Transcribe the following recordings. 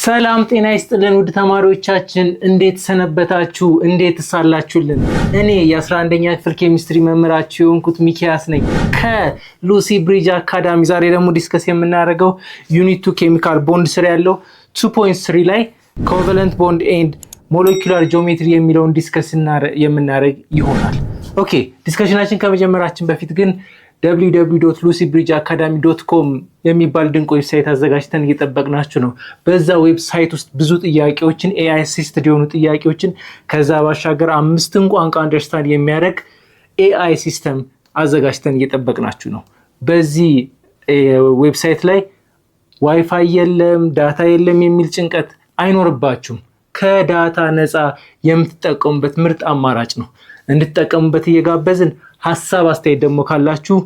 ሰላም ጤና ይስጥልን ውድ ተማሪዎቻችን እንዴት ሰነበታችሁ እንዴት ሳላችሁልን እኔ የ11ኛ ክፍል ኬሚስትሪ መምህራችሁ የሆንኩት ሚኪያስ ነኝ ከሉሲ ብሪጅ አካዳሚ ዛሬ ደግሞ ዲስከስ የምናደርገው ዩኒት 2 ኬሚካል ቦንድ ስር ያለው 2.3 ላይ ኮቫለንት ቦንድ ኤንድ ሞለኪውላር ጂኦሜትሪ የሚለውን ዲስከስ የምናደርግ ይሆናል። ኦኬ ዲስከሽናችን ከመጀመራችን በፊት ግን www.lucybridgeacademy.com የሚባል ድንቅ ዌብሳይት አዘጋጅተን እየጠበቅናችሁ ነው። በዛ ዌብሳይት ውስጥ ብዙ ጥያቄዎችን AI አሲስትድ የሆኑ ጥያቄዎችን ከዛ ባሻገር 5 ቋንቋ አንደርስታንድ የሚያደርግ AI ሲስተም አዘጋጅተን እየጠበቅናችሁ ነው። በዚህ ዌብሳይት ላይ ዋይፋይ የለም ዳታ የለም የሚል ጭንቀት አይኖርባችሁም። ከዳታ ነፃ የምትጠቀሙበት ምርጥ አማራጭ ነው። እንድትጠቀሙበት እየጋበዝን ሐሳብ አስተያየት ደግሞ ካላችሁ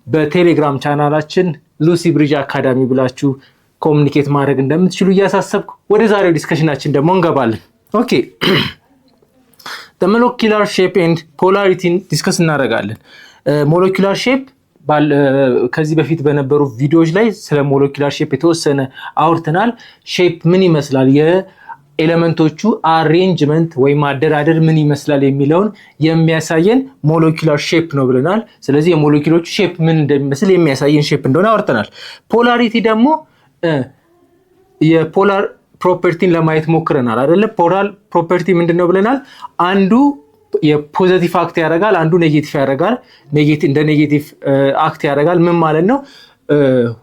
በቴሌግራም ቻናላችን ሉሲ ብሪጅ አካዳሚ ብላችሁ ኮሙኒኬት ማድረግ እንደምትችሉ እያሳሰብኩ ወደ ዛሬው ዲስከሽናችን ደግሞ እንገባለን። ኦኬ the molecular shape and polarity ዲስከስ እናደርጋለን። molecular shape ከዚህ በፊት በነበሩ ቪዲዮዎች ላይ ስለ molecular shape የተወሰነ አውርተናል። shape ምን ይመስላል ኤሌመንቶቹ አሬንጅመንት ወይ ማደራደር ምን ይመስላል የሚለውን የሚያሳየን ሞለኪውላር ሼፕ ነው ብለናል። ስለዚህ የሞለኪውሎቹ ሼፕ ምን እንደሚመስል የሚያሳየን ሼፕ እንደሆነ አወርተናል። ፖላሪቲ ደግሞ የፖላር ፕሮፐርቲን ለማየት ሞክረናል አይደለ? ፖላር ፕሮፐርቲ ምንድነው ብለናል? አንዱ የፖዚቲቭ አክት ያደርጋል፣ አንዱ ኔጌቲቭ ያደርጋል። እንደ ኔጌቲቭ አክት ያደርጋል ምን ማለት ነው?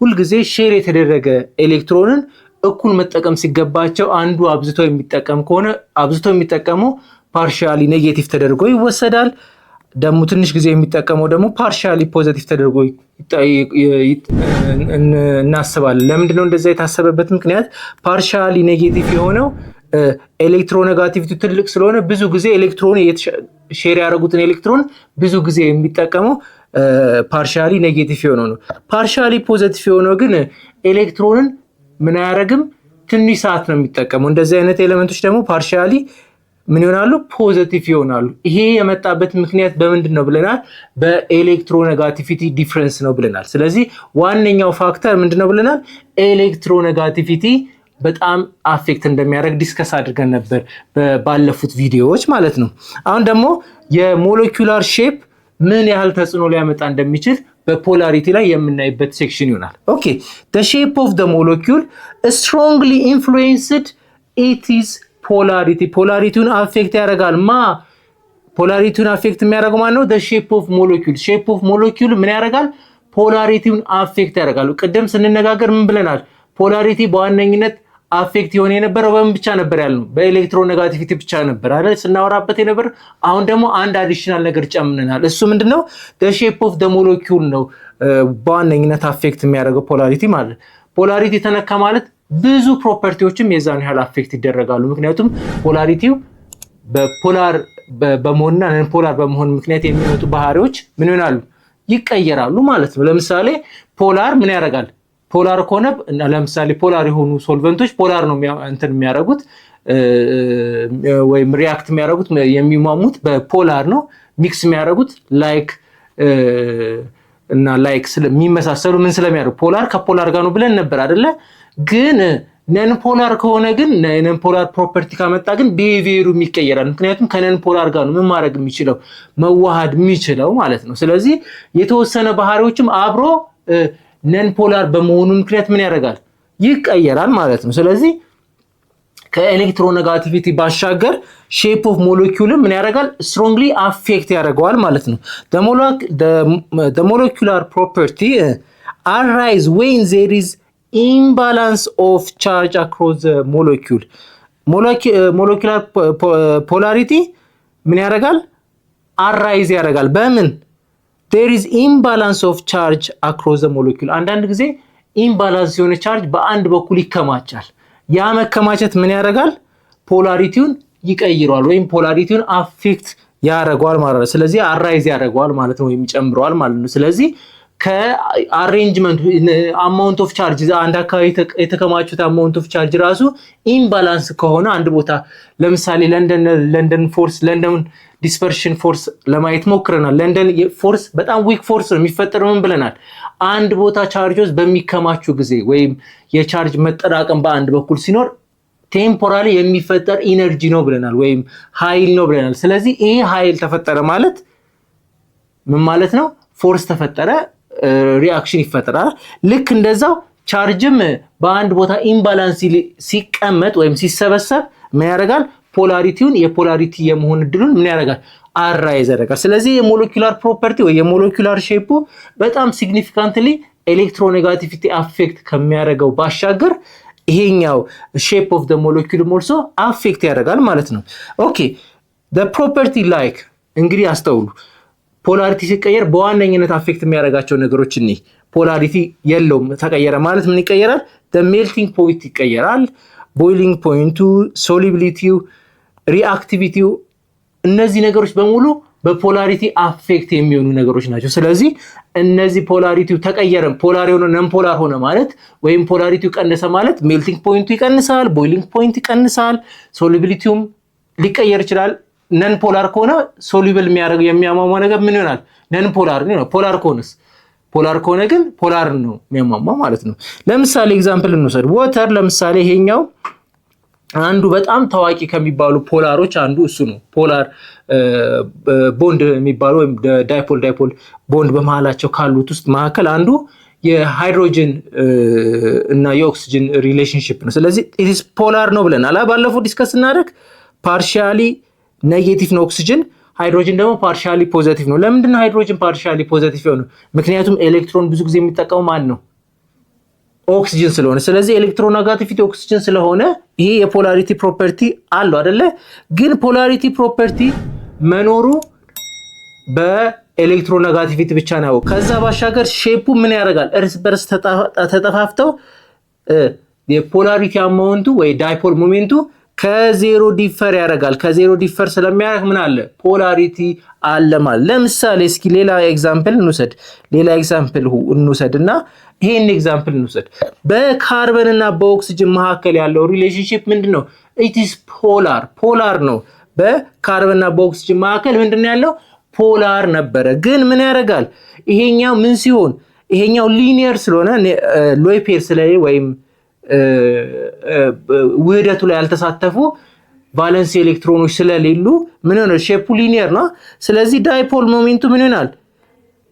ሁልጊዜ ሼር የተደረገ ኤሌክትሮንን እኩል መጠቀም ሲገባቸው አንዱ አብዝቶ የሚጠቀም ከሆነ አብዝቶ የሚጠቀመው ፓርሻሊ ኔጌቲቭ ተደርጎ ይወሰዳል። ደግሞ ትንሽ ጊዜ የሚጠቀመው ደግሞ ፓርሻሊ ፖዚቲቭ ተደርጎ እናስባለን። ለምንድን ነው እንደዛ የታሰበበት ምክንያት? ፓርሻሊ ኔጌቲቭ የሆነው ኤሌክትሮኔጋቲቪቲ ትልቅ ስለሆነ ብዙ ጊዜ ኤሌክትሮን ሼር ያደረጉትን ኤሌክትሮን ብዙ ጊዜ የሚጠቀመው ፓርሻሊ ኔጌቲቭ የሆነው ነው። ፓርሻሊ ፖዚቲቭ የሆነው ግን ኤሌክትሮንን ምን ያደርግም ትንሽ ሰዓት ነው የሚጠቀመው። እንደዚህ አይነት ኤሌመንቶች ደግሞ ፓርሻሊ ምን ይሆናሉ? ፖዚቲቭ ይሆናሉ። ይሄ የመጣበት ምክንያት በምንድን ነው ብለናል? በኤሌክትሮኔጋቲቪቲ ዲፈረንስ ነው ብለናል። ስለዚህ ዋነኛው ፋክተር ምንድነው ብለናል? ኤሌክትሮኔጋቲቪቲ በጣም አፌክት እንደሚያደርግ ዲስከስ አድርገን ነበር ባለፉት ቪዲዮዎች ማለት ነው። አሁን ደግሞ የሞለኪውላር ሼፕ ምን ያህል ተጽዕኖ ሊያመጣ እንደሚችል በፖላሪቲ ላይ የምናይበት ሴክሽን ይሆናል። ኦኬ the shape of the molecule strongly influenced its polarity ፖላሪቲውን አፌክት ያደርጋል። ፖላሪቲውን አፌክት የሚያደርገው ማን ነው? the shape of molecule ምን ያደርጋል? ፖላሪቲውን አፌክት ያደርጋል። ቅድም ስንነጋገር ምን ብለናል? ፖላሪቲ በዋነኝነት አፌክት የሆነ የነበረው በምን ብቻ ነበር ያልነው? በኤሌክትሮኔጋቲቪቲ ብቻ ነበር አይደል ስናወራበት የነበር። አሁን ደግሞ አንድ አዲሽናል ነገር ጨምረናል። እሱ ምንድነው? the shape of the molecule ነው በዋነኝነት አፌክት የሚያደርገው ፖላሪቲ ማለት። ፖላሪቲ ተነካ ማለት ብዙ ፕሮፐርቲዎችም የዛን ያህል አፌክት ይደረጋሉ። ምክንያቱም ፖላሪቲው በፖላር በመሆንና ነን ፖላር በመሆን ምክንያት የሚመጡ ባህሪዎች ምን ይሆናሉ? ይቀየራሉ ማለት ነው። ለምሳሌ ፖላር ምን ያደርጋል? ፖላር ከሆነ ለምሳሌ ፖላር የሆኑ ሶልቨንቶች ፖላር ነው እንትን የሚያደርጉት ወይም ሪአክት የሚያደርጉት የሚሟሙት በፖላር ነው። ሚክስ የሚያደርጉት ላይክ እና ላይክ ስለሚመሳሰሉ ምን ስለሚያደርጉ ፖላር ከፖላር ጋር ነው ብለን ነበር አይደለ? ግን ነን ፖላር ከሆነ ግን ነን ፖላር ፕሮፐርቲ ካመጣ ግን ቢሄቪየሩ ይቀየራል። ምክንያቱም ከነን ፖላር ጋር ነው ምን ማድረግ የሚችለው መዋሃድ የሚችለው ማለት ነው። ስለዚህ የተወሰነ ባህሪዎችም አብሮ ነን ፖላር በመሆኑ ምክንያት ምን ያደርጋል? ይቀየራል ማለት ነው። ስለዚህ ከኤሌክትሮኔጋቲቪቲ ባሻገር ሼፕ ኦፍ ሞለኪውል ምን ያደርጋል? ስትሮንግሊ አፌክት ያደርገዋል ማለት ነው። the molecular property arise when there is imbalance of charge across the molecule molecular polarity ምን ያደርጋል? አራይዝ ያደርጋል በምን? there is imbalance of charge across the molecule አንዳንድ ጊዜ ኢምባላንስ የሆነ ቻርጅ በአንድ በኩል ይከማቻል። ያ መከማቸት ምን ያደርጋል? ፖላሪቲውን ይቀይረዋል ወይም ፖላሪቲውን አፌክት ያደርገዋል ማለት ነው። ስለዚህ አራይዝ ያደርገዋል ማለት ነው ወይም ይጨምረዋል ማለት ነው። ስለዚህ ከአሬንጅመንት አማውንት ኦፍ ቻርጅ አንድ አካባቢ የተከማቹት አማውንት ኦፍ ቻርጅ ራሱ ኢምባላንስ ከሆነ አንድ ቦታ ለምሳሌ ለንደን ፎርስ ለንደን ዲስፐርሽን ፎርስ ለማየት ሞክረናል። ለንደን ፎርስ በጣም ዊክ ፎርስ ነው የሚፈጠረው ምን ብለናል? አንድ ቦታ ቻርጆች በሚከማቹ ጊዜ ወይም የቻርጅ መጠራቀም በአንድ በኩል ሲኖር ቴምፖራሪ የሚፈጠር ኢነርጂ ነው ብለናል፣ ወይም ኃይል ነው ብለናል። ስለዚህ ይሄ ኃይል ተፈጠረ ማለት ምን ማለት ነው? ፎርስ ተፈጠረ፣ ሪአክሽን ይፈጠራል። ልክ እንደዛው ቻርጅም በአንድ ቦታ ኢምባላንስ ሲቀመጥ ወይም ሲሰበሰብ ምን ያደርጋል? ፖላሪቲውን የፖላሪቲ የመሆን እድሉን ምን ያደርጋል? አራይዝ ያደርጋል። ስለዚህ የሞለኪውላር ፕሮፐርቲ ወይ የሞለኪውላር ሼፑ በጣም ሲግኒፊካንትሊ ኤሌክትሮኔጋቲቪቲ አፌክት ከሚያደርገው ባሻገር ይሄኛው ሼፕ ኦፍ ዘ ሞለኪውል ሞልሶ አፌክት ያደርጋል ማለት ነው። ኦኬ ዘ ፕሮፐርቲ ላይክ እንግዲህ አስተውሉ። ፖላሪቲ ሲቀየር በዋነኝነት አፌክት የሚያደርጋቸው ነገሮች እነዚህ። ፖላሪቲ የለውም ተቀየረ ማለት ምን ይቀየራል? ዘ ሜልቲንግ ፖይንት ይቀየራል፣ ቦይሊንግ ፖይንቱ፣ ሶሊቢሊቲው፣ ሪአክቲቪቲው፣ እነዚህ ነገሮች በሙሉ በፖላሪቲ አፌክት የሚሆኑ ነገሮች ናቸው። ስለዚህ እነዚህ ፖላሪቲው ተቀየረ፣ ፖላር ሆነ ነን ፖላር ሆነ ማለት ወይም ፖላሪቲው ቀነሰ ማለት ሜልቲንግ ፖይንቱ ይቀንሳል፣ ቦይሊንግ ፖይንት ይቀንሳል፣ ሶሊቢሊቲውም ሊቀየር ይችላል። ነን ፖላር ከሆነ ሶሉብል የሚያደርገው የሚያሟሟ ነገር ምን ይሆናል? ነን ፖላር ነው። ፖላር ከሆነ ግን ፖላር ነው የሚያሟሟ ማለት ነው። ለምሳሌ ኤግዛምፕል እንውሰድ። ወተር ለምሳሌ ይሄኛው አንዱ በጣም ታዋቂ ከሚባሉ ፖላሮች አንዱ እሱ ነው። ፖላር ቦንድ የሚባለው ወይም ዳይፖል ቦንድ በመሃላቸው ካሉት ውስጥ መካከል አንዱ የሃይድሮጅን እና የኦክሲጅን ሪሌሽንሺፕ ነው። ስለዚህ ኢትስ ፖላር ነው ብለናል። ባለፈው ዲስከስ እናደርግ ፓርሻሊ ኔጌቲቭ ነው ኦክሲጅን፣ ሃይድሮጅን ደግሞ ፓርሻሊ ፖዚቲቭ ነው። ለምንድነው ሃይድሮጅን ፓርሻሊ ፖዚቲቭ የሆነው? ምክንያቱም ኤሌክትሮን ብዙ ጊዜ የሚጠቀመው ማን ነው? ኦክሲጅን ስለሆነ። ስለዚህ ኤሌክትሮኔጋቲቪቲ ኦክሲጅን ስለሆነ ይሄ የፖላሪቲ ፕሮፐርቲ አለው አይደለ? ግን ፖላሪቲ ፕሮፐርቲ መኖሩ በኤሌክትሮኔጋቲቪቲ ብቻ ነው። ከዛ ባሻገር ሼፑ ምን ያደርጋል? እርስ በርስ ተጠፋፍተው የፖላሪቲ አማውንቱ ወይ ዳይፖል ሞሜንቱ ከዜሮ ዲፈር ያደርጋል። ከዜሮ ዲፈር ስለሚያደርግ ምን አለ? ፖላሪቲ አለ ማለት። ለምሳሌ እስኪ ሌላ ኤግዛምፕል እንውሰድ እና ይሄን ኤግዛምፕል እንውሰድ። በካርበን እና በኦክሲጅን መካከል ያለው ሪሌሽንሺፕ ምንድነው? ኢትስ ፖላር ነው። በካርበን እና በኦክሲጅን መካከል ምንድነው ያለው? ፖላር ነበረ። ግን ምን ያደርጋል? ይሄኛው ምን ሲሆን ይሄኛው ሊኒየር ስለሆነ ሎይ ፔር ስለሌለ ወይም ውህደቱ ላይ ያልተሳተፉ ቫለንስ ኤሌክትሮኖች ስለሌሉ ምን ሆነ? ሼፑ ሊኒየር ነው። ስለዚህ ዳይፖል ሞሜንቱ ምን ይሆናል?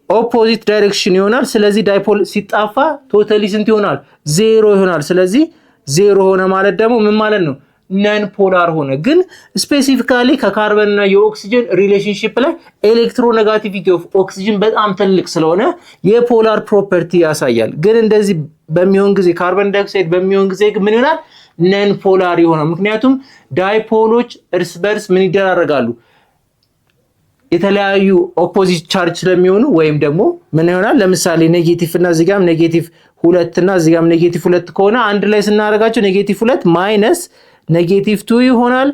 ኦፖዚት ዳይሬክሽን ይሆናል። ስለዚህ ዳይፖል ሲጣፋ ቶታሊ ስንት ይሆናል? ዜሮ ይሆናል። ስለዚህ ዜሮ ሆነ ማለት ደግሞ ምን ማለት ነው? ነን ፖላር ሆነ። ግን ስፔሲፊካሊ ከካርበን እና የኦክሲጅን ሪሌሽንሺፕ ላይ ኤሌክትሮኔጋቲቪቲ ኦፍ ኦክሲጅን በጣም ትልቅ ስለሆነ የፖላር ፕሮፐርቲ ያሳያል። ግን እንደዚህ በሚሆን ጊዜ ካርበን ዳይኦክሳይድ በሚሆን ጊዜ ምን ይሆናል? ነን ፖላር ይሆናል። ምክንያቱም ዳይፖሎች እርስ በርስ ምን ይደራረጋሉ? የተለያዩ ኦፖዚት ቻርጅ ስለሚሆኑ ወይም ደግሞ ምን ይሆናል? ለምሳሌ ኔጌቲቭ እና እዚህ ጋርም ኔጌቲቭ 2 እና እዚህ ጋርም ኔጌቲቭ 2 ከሆነ አንድ ላይ ስናደርጋቸው ኔጌቲቭ 2 ማይነስ ኔጌቲቭ 2 ይሆናል።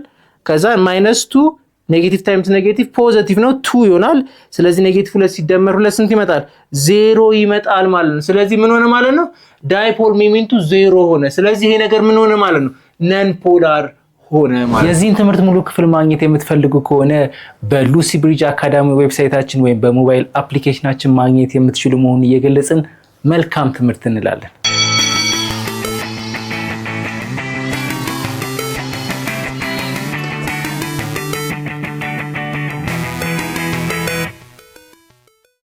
ከዛ ማይነስ 2 ኔጌቲቭ ታይምስ ኔጌቲቭ ፖዚቲቭ ነው 2 ይሆናል። ስለዚህ ኔጌቲቭ 2 ሲደመር 2 ስንት ይመጣል? 0 ይመጣል ማለት ነው። ስለዚህ ምን ሆነ ማለት ነው? ዳይፖል ሞሜንቱ 0 ሆነ። ስለዚህ ይሄ ነገር ምን ሆነ ማለት ነው? ነን ፖላር ሆነ ማለት። የዚህን ትምህርት ሙሉ ክፍል ማግኘት የምትፈልጉ ከሆነ በሉሲ ብሪጅ አካዳሚ ዌብሳይታችን ወይም በሞባይል አፕሊኬሽናችን ማግኘት የምትችሉ መሆኑን እየገለጽን መልካም ትምህርት እንላለን።